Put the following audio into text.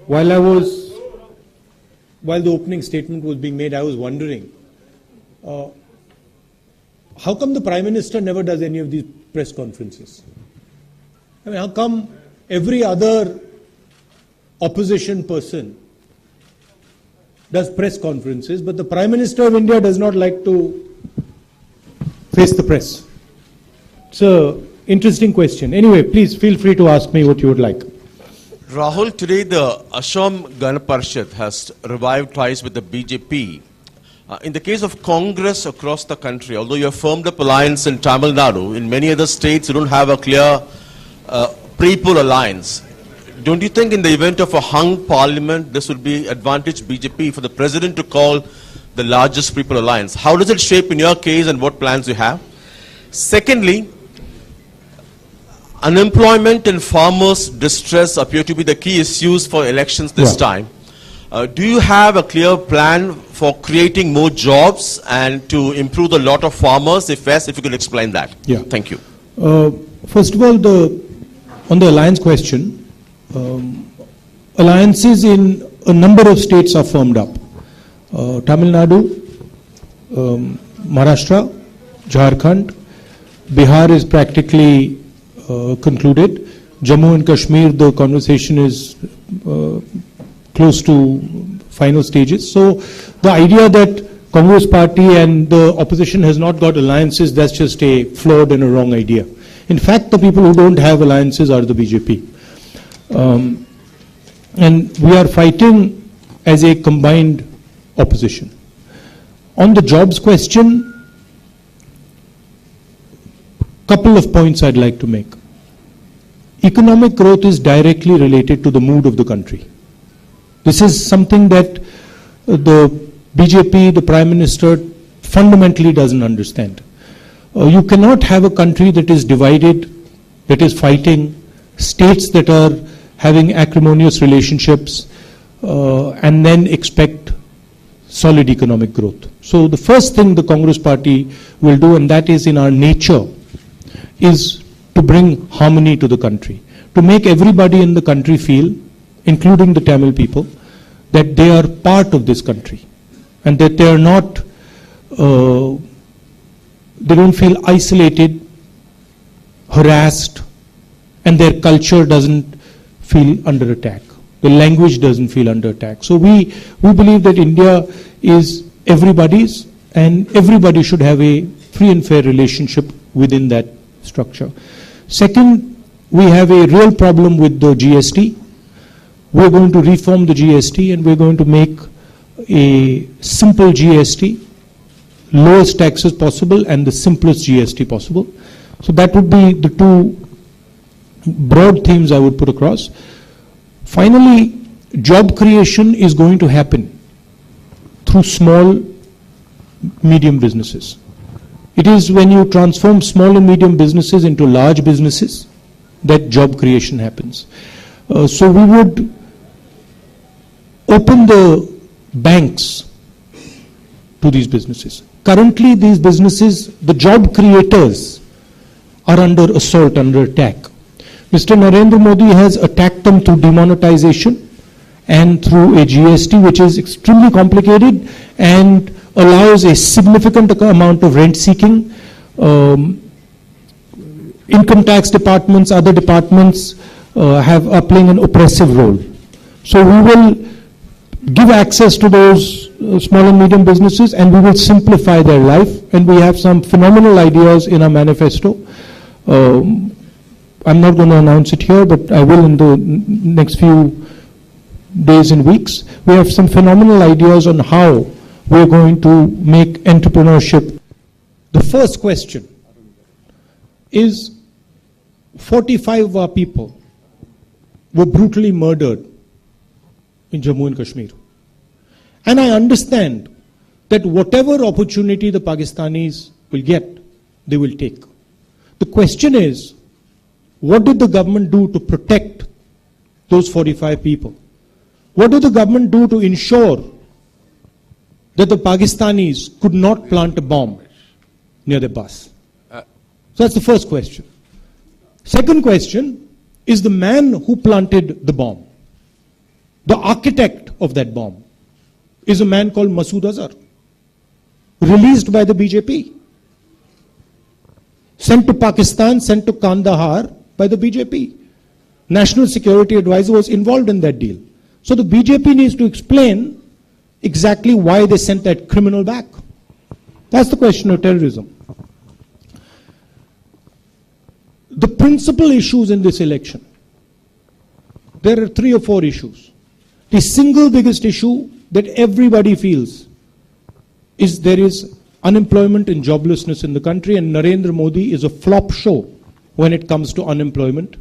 While the opening statement was being made, I was wondering, how come the Prime Minister never does any of these press conferences? I mean, how come every other opposition person does press conferences, but the Prime Minister of India does not like to face the press? It's an interesting question. Anyway, please feel free to ask me what you would like. Rahul, today the Assam Gana Parishad has revived ties with the BJP. In the case of Congress across the country, although you have firmed up alliance in Tamil Nadu, in many other states you don't have a clear pre-poll alliance. Don't you think in the event of a hung parliament, this would be advantage BJP for the president to call the largest pre-poll alliance? How does it shape in your case and what plans you have? Secondly, unemployment and farmers' distress appear to be the key issues for elections this time. Do you have a clear plan for creating more jobs and to improve the lot of farmers? If yes, if you could explain that. Yeah. Thank you. First of all, on the alliance question, alliances in a number of states are formed up. Tamil Nadu, Maharashtra, Jharkhand, Bihar is practically concluded. Jammu and Kashmir, the conversation is close to final stages. So the idea that Congress party and the opposition has not got alliances, that's just a flawed and a wrong idea. In fact, the people who don't have alliances are the BJP. And we are fighting as a combined opposition. On the jobs question, couple of points I'd like to make. Economic growth is directly related to the mood of the country. This is something that the BJP, the Prime Minister, fundamentally doesn't understand. You cannot have a country that is divided, that is fighting, states that are having acrimonious relationships, and then expect solid economic growth. So the first thing the Congress party will do, and that is in our nature, is to bring harmony to the country, to make everybody in the country feel, including the Tamil people, that they are part of this country and that they are not, they don't feel isolated, harassed, and their culture doesn't feel under attack. The language doesn't feel under attack. So we believe that India is everybody's and everybody should have a free and fair relationship within that structure. Second, we have a real problem with the GST. We're going to reform the GST and we're going to make a simple GST, lowest taxes possible and the simplest GST possible. So that would be the two broad themes I would put across. Finally, job creation is going to happen through small, medium businesses. It is when you transform small and medium businesses into large businesses that job creation happens. So we would open the banks to these businesses. Currently, these businesses, the job creators, are under assault, under attack. Mr. Narendra Modi has attacked them through demonetization and through a GST which is extremely complicated and allows a significant amount of rent seeking. Income tax departments, other departments are playing an oppressive role. So we will give access to those small and medium businesses and we will simplify their life, and we have some phenomenal ideas in our manifesto. I'm not going to announce it here, but I will in the next few days and weeks. We have some phenomenal ideas on how we're going to make entrepreneurship. The first question is 45 of our people were brutally murdered in Jammu and Kashmir. And I understand that whatever opportunity the Pakistanis will get, they will take. The question is, what did the government do to protect those 45 people? What did the government do to ensure that the Pakistanis could not plant a bomb near their bus? So that's the first question. Second question is the man who planted the bomb. The architect of that bomb is a man called Masood Azhar, released by the BJP, sent to Pakistan, sent to Kandahar by the BJP. National Security Advisor was involved in that deal. So the BJP needs to explain exactly why they sent that criminal back. That's the question of terrorism. The principal issues in this election, there are 3 or 4 issues. The single biggest issue that everybody feels is there is unemployment and joblessness in the country, and Narendra Modi is a flop show when it comes to unemployment